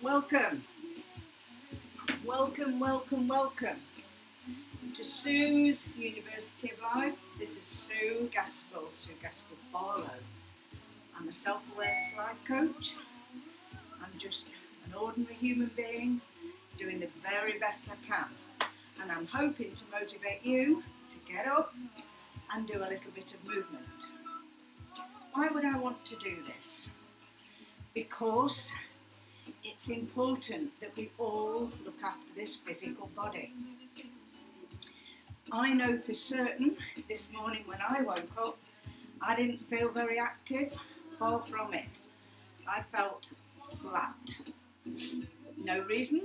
Welcome to Sue's University of Life. This is Sue Gaskell Barlow. I'm a self-awareness life coach. I'm just an ordinary human being doing the very best I can, and I'm hoping to motivate you to get up and do a little bit of movement. Why would I want to do this? Because it's important that we all look after this physical body. I know for certain this morning when I woke up, I didn't feel very active, far from it. I felt flat. No reason.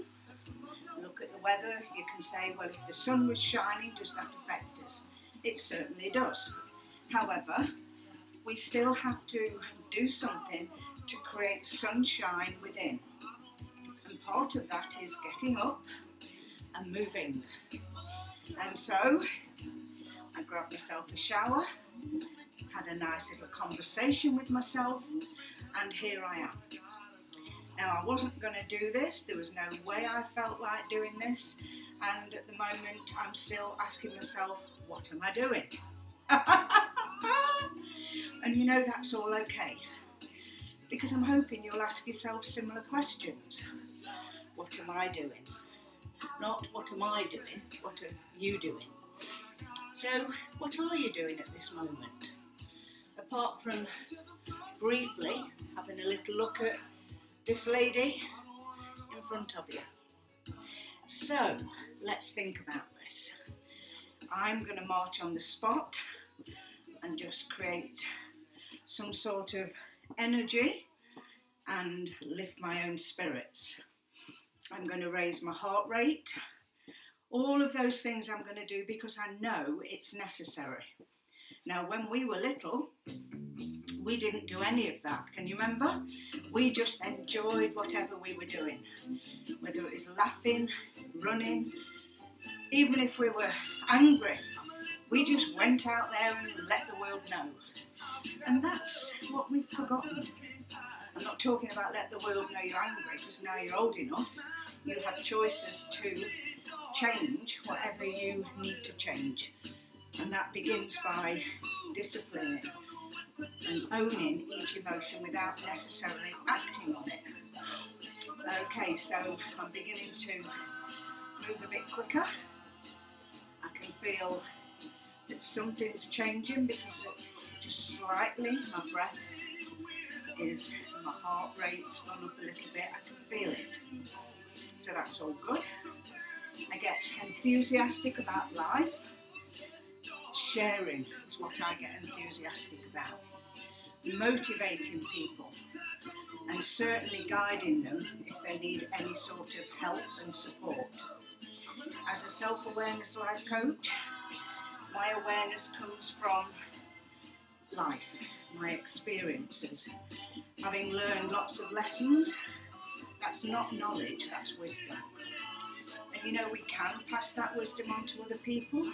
Look at the weather, you can say, well, if the sun was shining, does that affect us? It certainly does. However, we still have to do something to create sunshine within. And part of that is getting up and moving. And so I grabbed myself a shower, had a nice little conversation with myself, and here I am. Now, I wasn't going to do this, there was no way I felt like doing this, and at the moment I'm still asking myself, what am I doing? And you know, that's all okay, because I'm hoping you'll ask yourself similar questions. What am I doing? Not what am I doing, what are you doing? So, what are you doing at this moment? Apart from briefly having a little look at this lady in front of you. So, let's think about this. I'm going to march on the spot and just create some sort of energy and lift my own spirits. I'm going to raise my heart rate. All of those things I'm going to do because I know it's necessary. Now, when we were little, we didn't do any of that. Can you remember? We just enjoyed whatever we were doing. Whether it was laughing, running, even if we were angry, we just went out there and let the world know. And that's what we've forgotten. I'm not talking about let the world know you're angry, because now you're old enough, you have choices to change whatever you need to change. And that begins by disciplining and owning each emotion without necessarily acting on it. Okay, so I'm beginning to move a bit quicker. I can feel that something's changing because just slightly my breath is, my heart rate's gone up a little bit. I can feel it. So that's all good. I get enthusiastic about life. Sharing is what I get enthusiastic about. Motivating people and certainly guiding them if they need any sort of help and support. As a self-awareness life coach, my awareness comes from life, my experiences. Having learned lots of lessons, that's not knowledge, that's wisdom. And you know, we can pass that wisdom on to other people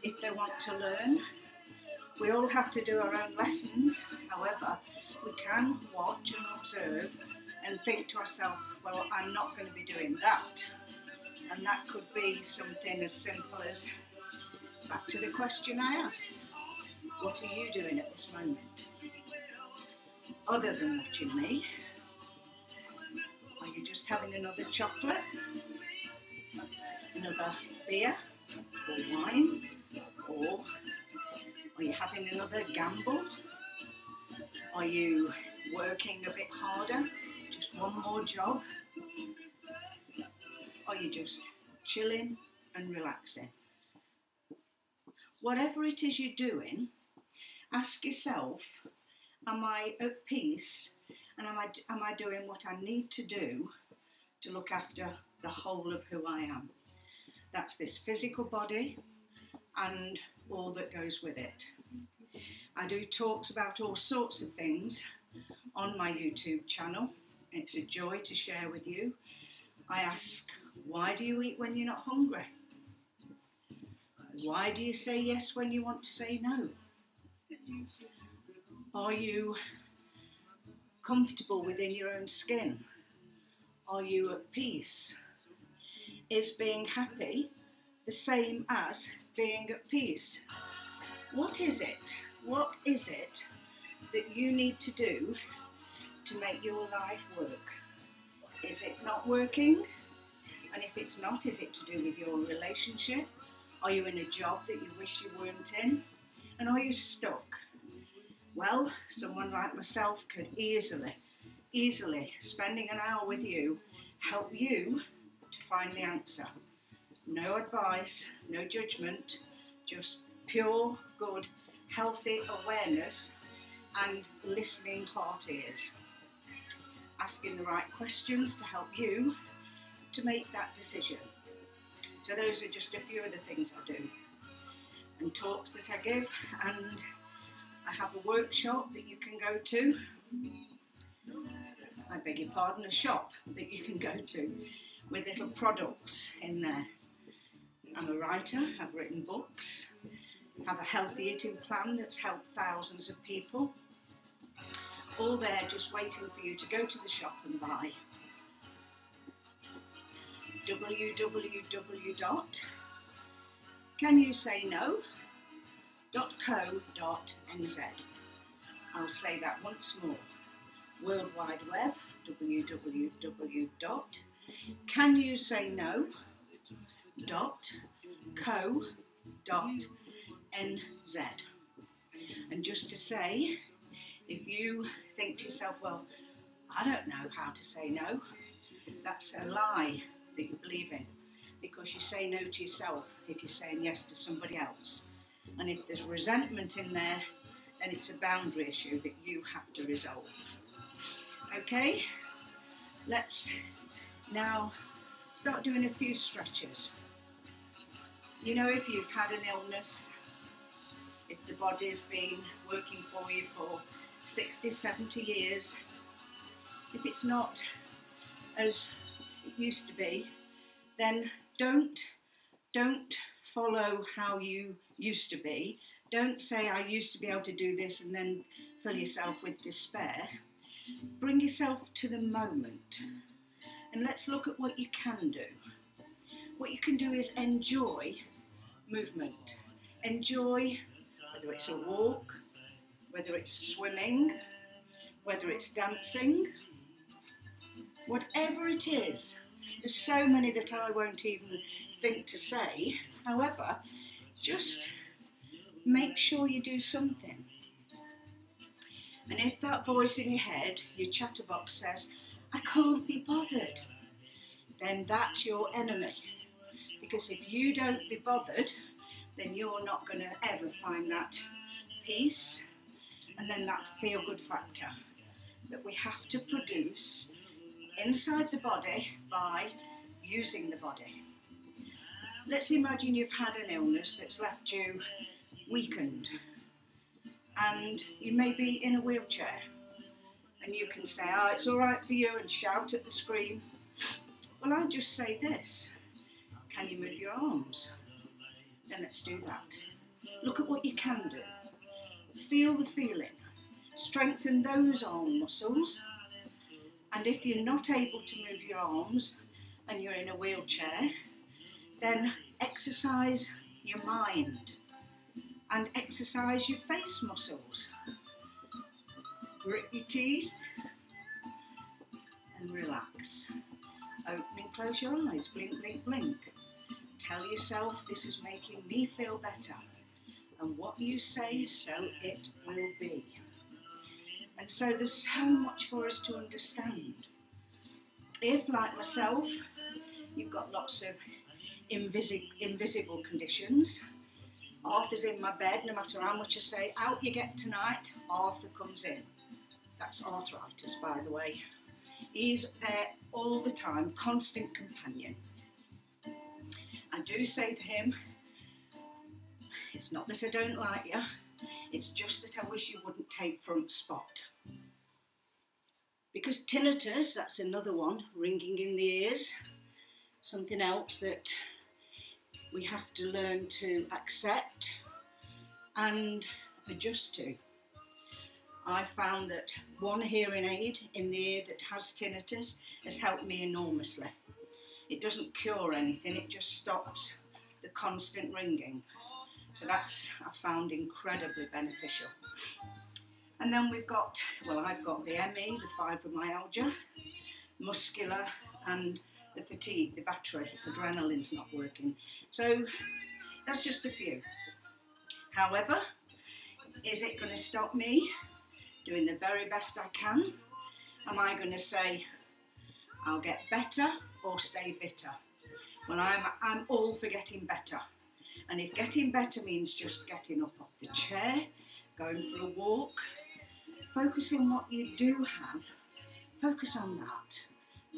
if they want to learn. We all have to do our own lessons. However, we can watch and observe and think to ourselves, well, I'm not going to be doing that. And that could be something as simple as, back to the question I asked, what are you doing at this moment? Other than watching me, are you just having another chocolate, another beer or wine, or are you having another gamble? Are you working a bit harder, just one more job? Are you just chilling and relaxing? Whatever it is you're doing, ask yourself, am I at peace, and am I doing what I need to do to look after the whole of who I am? That's this physical body and all that goes with it. I do talks about all sorts of things on my YouTube channel. It's a joy to share with you. I ask, why do you eat when you're not hungry? Why do you say yes when you want to say no? Are you comfortable within your own skin? Are you at peace? Is being happy the same as being at peace? What is it? What is it that you need to do to make your life work? Is it not working? And if it's not, is it to do with your relationship? Are you in a job that you wish you weren't in? And are you stuck? Well, someone like myself could easily, spending an hour with you, help you to find the answer. No advice, no judgment, just pure, good, healthy awareness and listening heart ears. Asking the right questions to help you to make that decision. So those are just a few of the things I do. And talks that I give, and I have a workshop that you can go to. I beg your pardon, a shop that you can go to with little products in there. I'm a writer, I've written books, have a healthy eating plan that's helped thousands of people. All there just waiting for you to go to the shop and buy. www.canyousayno.co.nz. I'll say that once more. World Wide Web, www.canyousayno.co.nz. And just to say, if you think to yourself, well, I don't know how to say no, that's a lie that you believe in, because you say no to yourself if you're saying yes to somebody else. And if there's resentment in there, then it's a boundary issue that you have to resolve. Okay, let's now start doing a few stretches. You know, if you've had an illness, if the body's been working for you for 60, 70 years, if it's not as it used to be, then don't follow how you used to be. Don't say, I used to be able to do this, and then fill yourself with despair. Bring yourself to the moment, and let's look at what you can do. What you can do is enjoy movement. Enjoy, whether it's a walk, whether it's swimming, whether it's dancing, whatever it is. There's so many that I won't even think to say. However, just make sure you do something. And if that voice in your head, your chatterbox, says, I can't be bothered, then that's your enemy. Because if you don't be bothered, then you're not going to ever find that peace and then that feel-good factor that we have to produce inside the body by using the body. Let's imagine you've had an illness that's left you weakened, and you may be in a wheelchair, and you can say, oh, it's all right for you, and shout at the screen. Well, I'll just say this. Can you move your arms? Then let's do that. Look at what you can do. Feel the feeling. Strengthen those arm muscles. And if you're not able to move your arms and you're in a wheelchair, then exercise your mind and exercise your face muscles. Grit your teeth and relax. Open and close your eyes, blink, blink, blink. Tell yourself, this is making me feel better. And what you say, so it will be. And so there's so much for us to understand. If, like myself, you've got lots of invisible conditions, Arthur's in my bed, no matter how much I say, out you get tonight, Arthur comes in. That's arthritis, by the way. He's there all the time, constant companion. I do say to him, it's not that I don't like you, it's just that I wish you wouldn't take front spot. Because tinnitus, that's another one, ringing in the ears, something else that we have to learn to accept and adjust to. I found that one hearing aid in the ear that has tinnitus has helped me enormously. It doesn't cure anything, it just stops the constant ringing. So that's, I found, incredibly beneficial. And then we've got, well, I've got the ME, the fibromyalgia, muscular, and the fatigue, the battery, adrenaline's not working. So that's just a few. However, is it going to stop me doing the very best I can? Am I going to say, I'll get better or stay bitter? Well, I'm all for getting better. And if getting better means just getting up off the chair, going for a walk, focusing on what you do have, focus on that.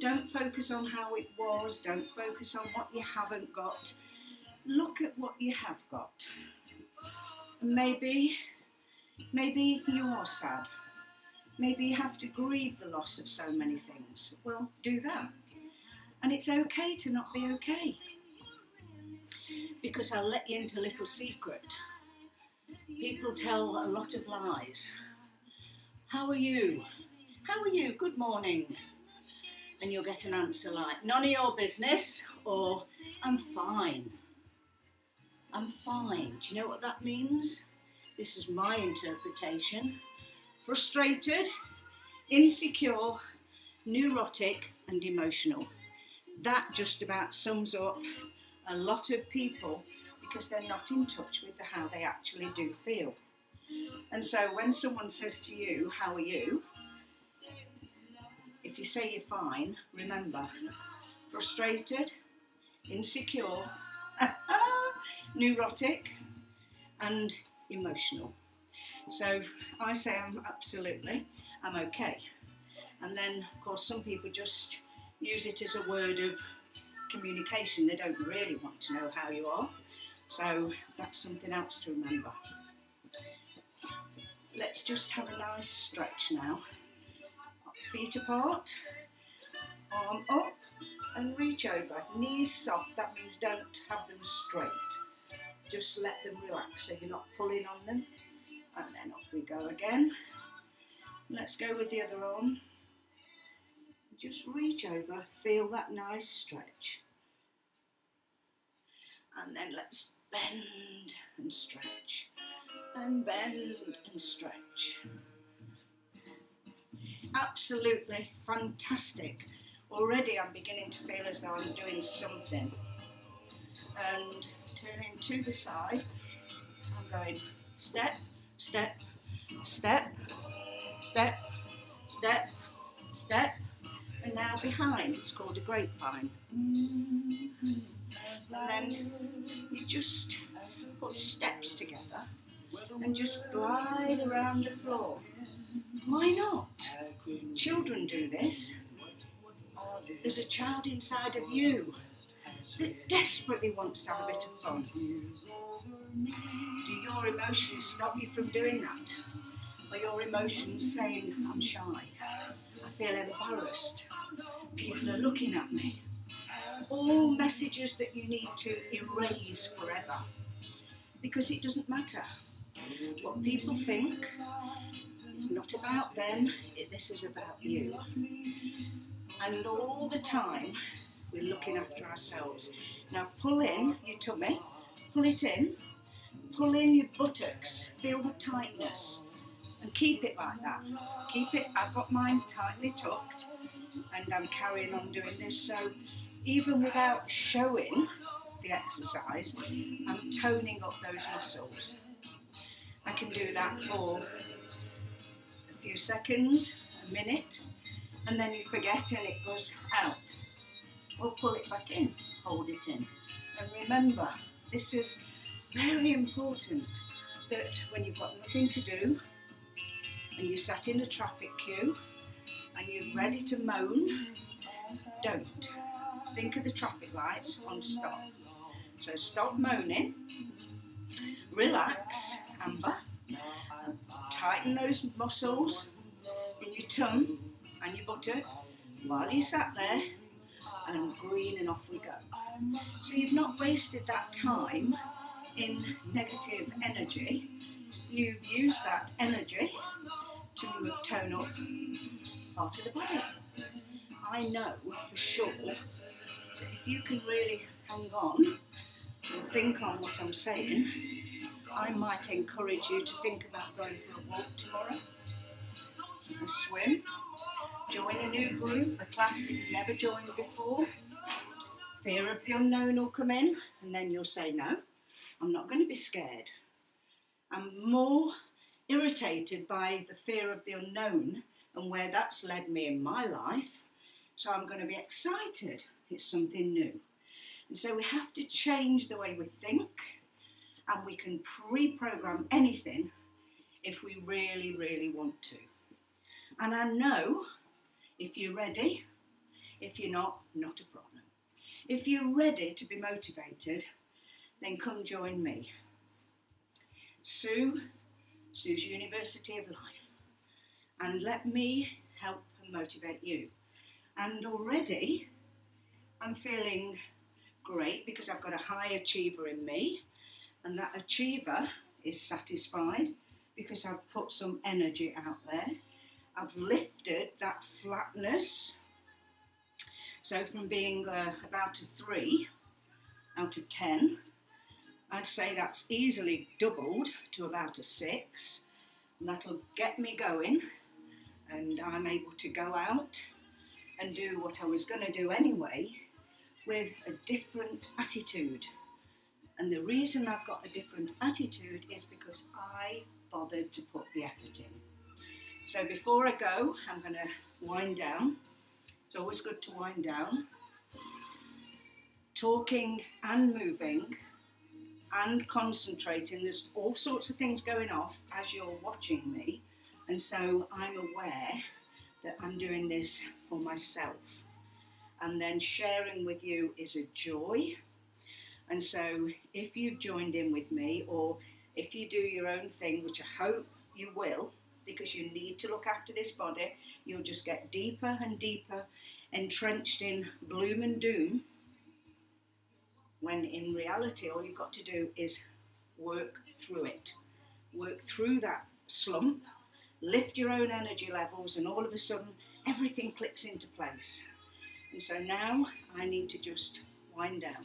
Don't focus on how it was, don't focus on what you haven't got. Look at what you have got. And maybe you are sad. Maybe you have to grieve the loss of so many things. Well, do that. And it's okay to not be okay. Because I'll let you into a little secret. People tell a lot of lies. How are you? How are you? Good morning. And you'll get an answer like, none of your business, or I'm fine. I'm fine. Do you know what that means? This is my interpretation. Frustrated, insecure, neurotic and emotional. That just about sums up a lot of people because they're not in touch with how they actually do feel. And so when someone says to you, how are you? If you say you're fine, remember, frustrated, insecure, neurotic and emotional. So I say I'm okay. And then, of course, some people just use it as a word of communication. They don't really want to know how you are. So that's something else to remember. Let's just have a nice stretch now. Feet apart, arm up and reach over. Knees soft, that means don't have them straight. Just let them relax so you're not pulling on them. And then up we go again. Let's go with the other arm. Just reach over, feel that nice stretch. And then let's bend and stretch. And bend and stretch. Absolutely fantastic. Already I'm beginning to feel as though I'm doing something. And turning to the side, I'm going step, step, step, step, step, step, and now behind. It's called a grapevine. And then you just put steps together and just glide around the floor. Why not? Children do this. There's a child inside of you that desperately wants to have a bit of fun. Do your emotions stop you from doing that? Or your emotions saying, I'm shy, I feel embarrassed, people are looking at me? All messages that you need to erase forever. Because it doesn't matter. What people think is not about them, this is about you. And all the time, we're looking after ourselves. Now pull in your tummy, pull it in, pull in your buttocks, feel the tightness, and keep it like that. Keep it, I've got mine tightly tucked, and I'm carrying on doing this, so even without showing the exercise, I'm toning up those muscles. I can do that for a few seconds, a minute, and then you forget and it goes out. Or pull it back in, hold it in. And remember, this is very important, that when you've got nothing to do, and you're sat in a traffic queue, and you're ready to moan, don't. Think of the traffic lights on stop. So stop moaning, relax, Amber, and tighten those muscles in your tongue and your buttock while you sat there, and green, and off we go. So you've not wasted that time in negative energy. You've used that energy to tone up part of the body. I know for sure that if you can really hang on and think on what I'm saying, I might encourage you to think about going for a walk tomorrow, a swim, join a new group, a class that you've never joined before. Fear of the unknown will come in, and then you'll say, no, I'm not going to be scared. I'm more irritated by the fear of the unknown and where that's led me in my life, so I'm going to be excited. It's something new. And so we have to change the way we think, and we can pre-program anything if we really, really want to. And I know if you're ready, if you're not, not a problem. If you're ready to be motivated, then come join me. Sue's University of Life. And let me help and motivate you. And already I'm feeling great because I've got a high achiever in me, and that achiever is satisfied because I've put some energy out there. I've lifted that flatness. So from being about a 3 out of 10, I'd say that's easily doubled to about a 6. And that'll get me going, and I'm able to go out and do what I was going to do anyway with a different attitude. And the reason I've got a different attitude is because I bothered to put the effort in. So before I go, I'm going to wind down. It's always good to wind down. Talking and moving and concentrating. There's all sorts of things going off as you're watching me. And so I'm aware that I'm doing this for myself. And then sharing with you is a joy. And so if you've joined in with me, or if you do your own thing, which I hope you will, because you need to look after this body, you'll just get deeper and deeper entrenched in gloom and doom, when in reality all you've got to do is work through it. Work through that slump, lift your own energy levels, and all of a sudden everything clicks into place. And so now I need to just wind down.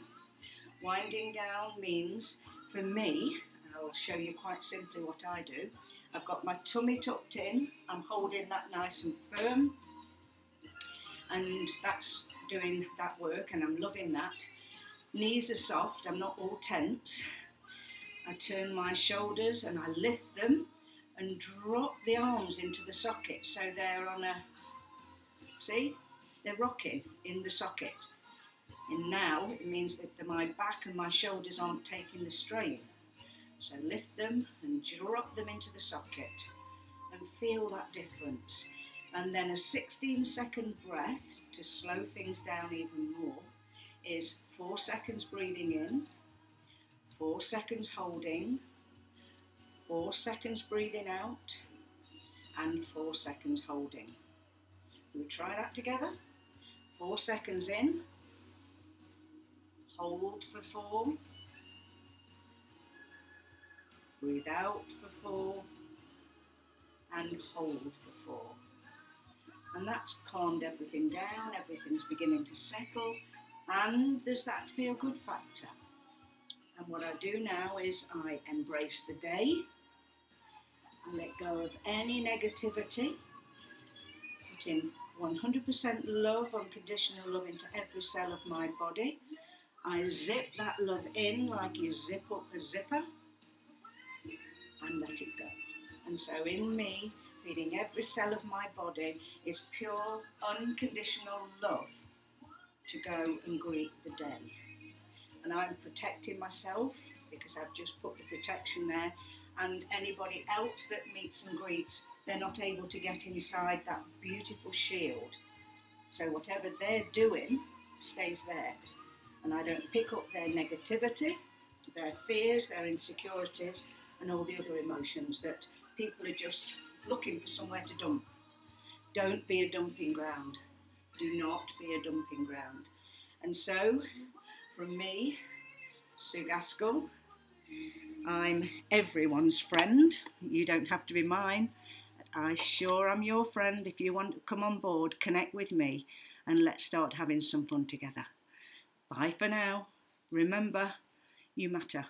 Winding down means, for me, I'll show you quite simply what I do. I've got my tummy tucked in, I'm holding that nice and firm, and that's doing that work, and I'm loving that. Knees are soft, I'm not all tense. I turn my shoulders and I lift them and drop the arms into the socket, so they're on a, see, they're rocking in the socket. And now it means that my back and my shoulders aren't taking the strain. So lift them and drop them into the socket and feel that difference. And then a 16-second breath to slow things down even more is 4 seconds breathing in, 4 seconds holding, 4 seconds breathing out, and 4 seconds holding. Will we try that together? 4 seconds in, hold for 4, breathe out for 4, and hold for 4. And that's calmed everything down, everything's beginning to settle, and there's that feel-good factor. And what I do now is I embrace the day, I let go of any negativity, put in 100% love, unconditional love into every cell of my body. I zip that love in like you zip up a zipper and let it go. And so in me, feeding every cell of my body is pure, unconditional love to go and greet the day. And I'm protecting myself because I've just put the protection there, and anybody else that meets and greets, they're not able to get inside that beautiful shield. So whatever they're doing stays there. And I don't pick up their negativity, their fears, their insecurities, and all the other emotions that people are just looking for somewhere to dump. Don't be a dumping ground. Do not be a dumping ground. And so, from me, Sue Gaskell, I'm everyone's friend. You don't have to be mine. I sure am your friend. If you want to come on board, connect with me and let's start having some fun together. Bye for now. Remember, you matter.